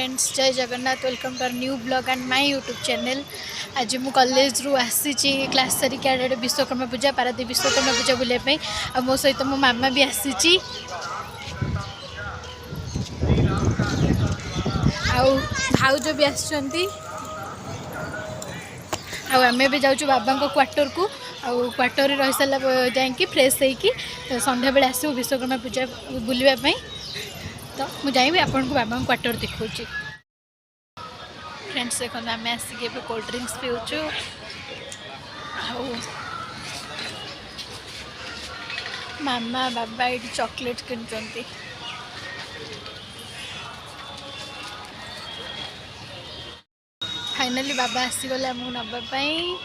Friends, जय Jagannath. Welcome to our new blog and my YouTube channel. आज मु college रू आसी क्लास सारिक आड़े विश्वकर्मा पूजा पारादीप विश्वकर्मा पूजा बुलाई आ मो सहित मो मामा भी आसी भाउज भी आसुँच आमे भी जाऊँ बाबा क्वार्टर को क्वार्टर रही सारा जा फ्रेश होगी संध्या बेले आसू विश्वकर्मा पूजा बुलवाई। तो मुझे आपन को बाबा क्वार्टर देखा फ्रेंड्स। देखो आम आसिक कोल्ड ड्रिंक्स पीऊँ मामा बाबा ये चॉकलेट किनुंट। फाइनली बाबा आसीगले आमको नापाई।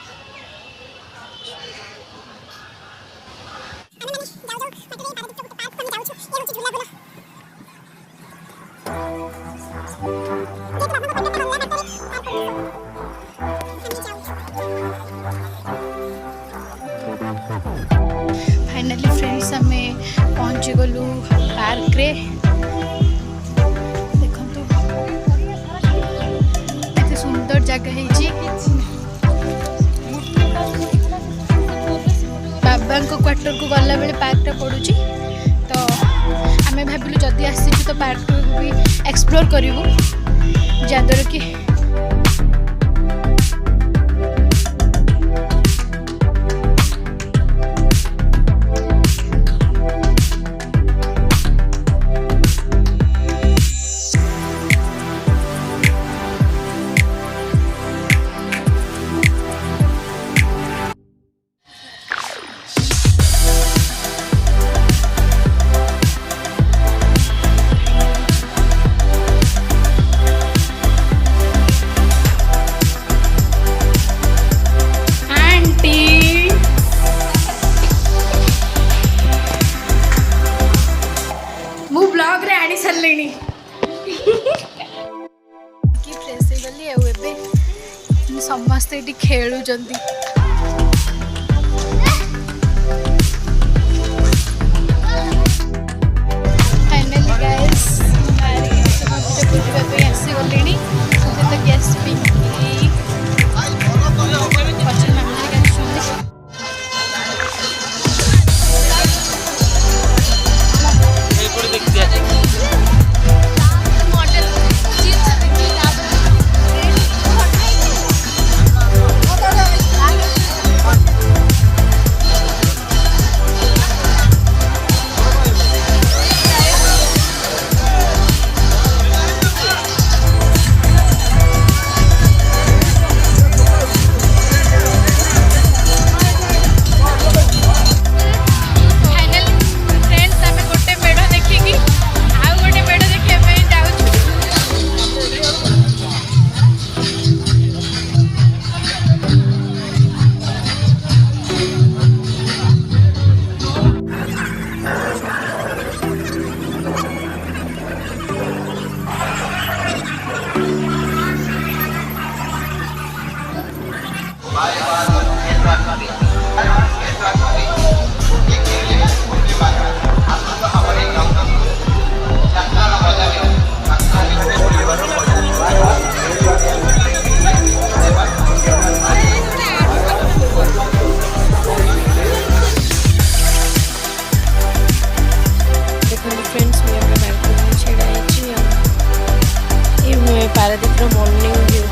फाइनली फ्रेंड्स आम पहुँची गलु पार्क रे। देखो एत सुंदर जगह है बाबा क्वार्टर को गला बेले पार्कटा पड़ू। तो आम भाविलु जदि आसी तो पार्क को भी एक्सप्लोर करूँ जहाँद्वारा कि ब्लॉग रे आनी सरलेनी कि फ्रेश हो गली एबे समस्त एटी खेलु जंदी। फाइनली गाइस मारी सब बुझबा पे आसी गलेनी तो गैस पी पछन मामले का सुन Paradip morning view.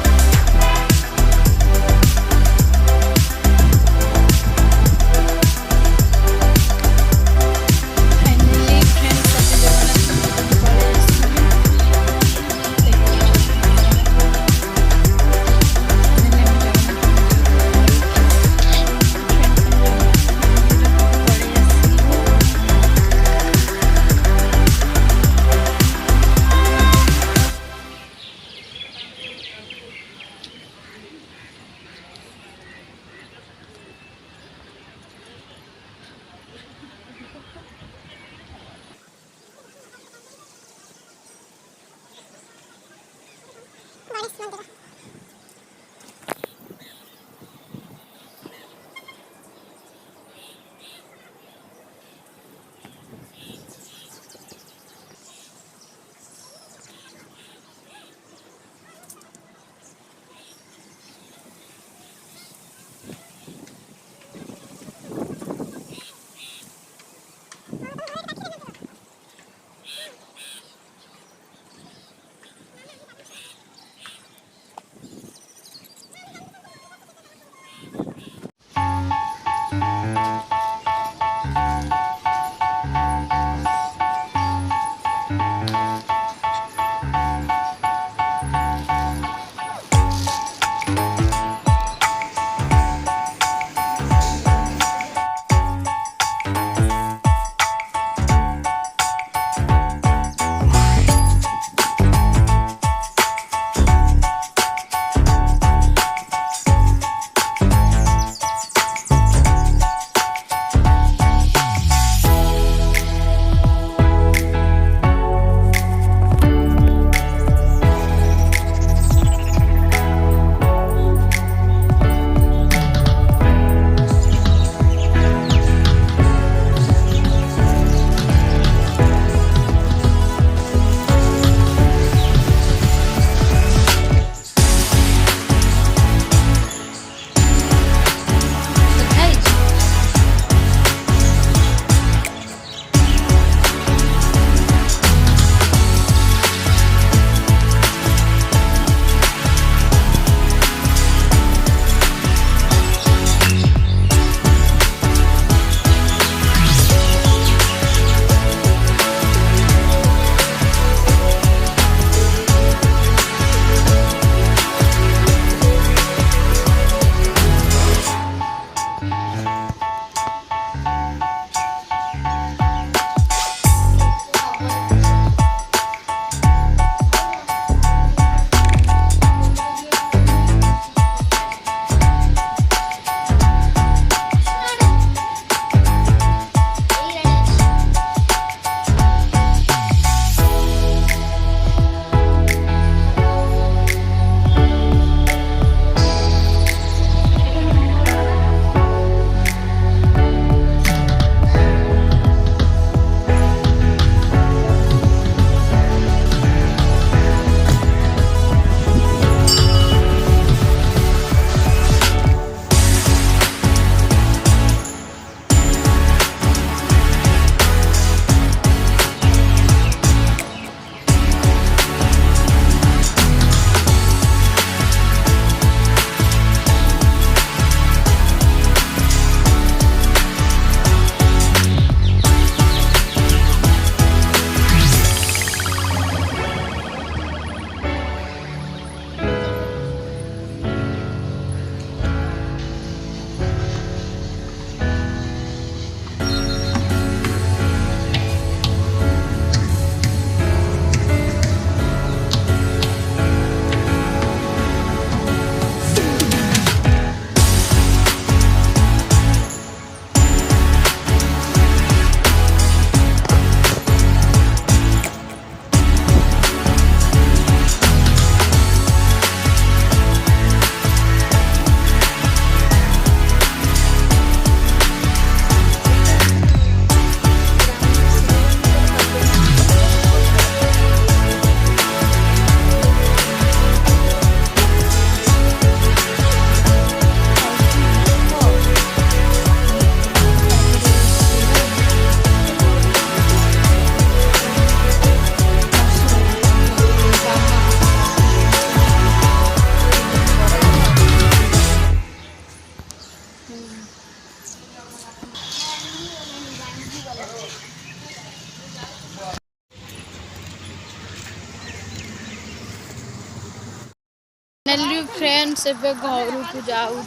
Finally friends एबे घर को जाऊँ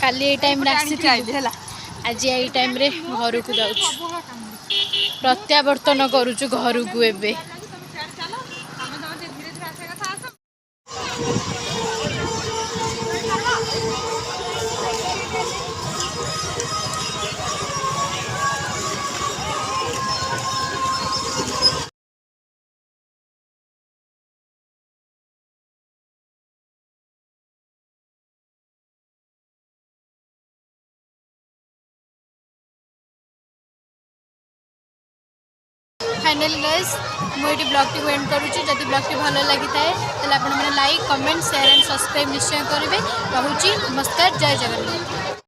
काली ये टाइम आसी आज यही टाइम रे घर को जाऊँ प्रत्यावर्तन करुचु घर को एबे फाइनली गाइस मुझे ब्लॉग टी एंड करुँची जदि ब्लॉग टी भल लगी थाए तो आप like comment share and subscribe निश्चय करेंगे। रोची नमस्कार जय जगन्नाथ।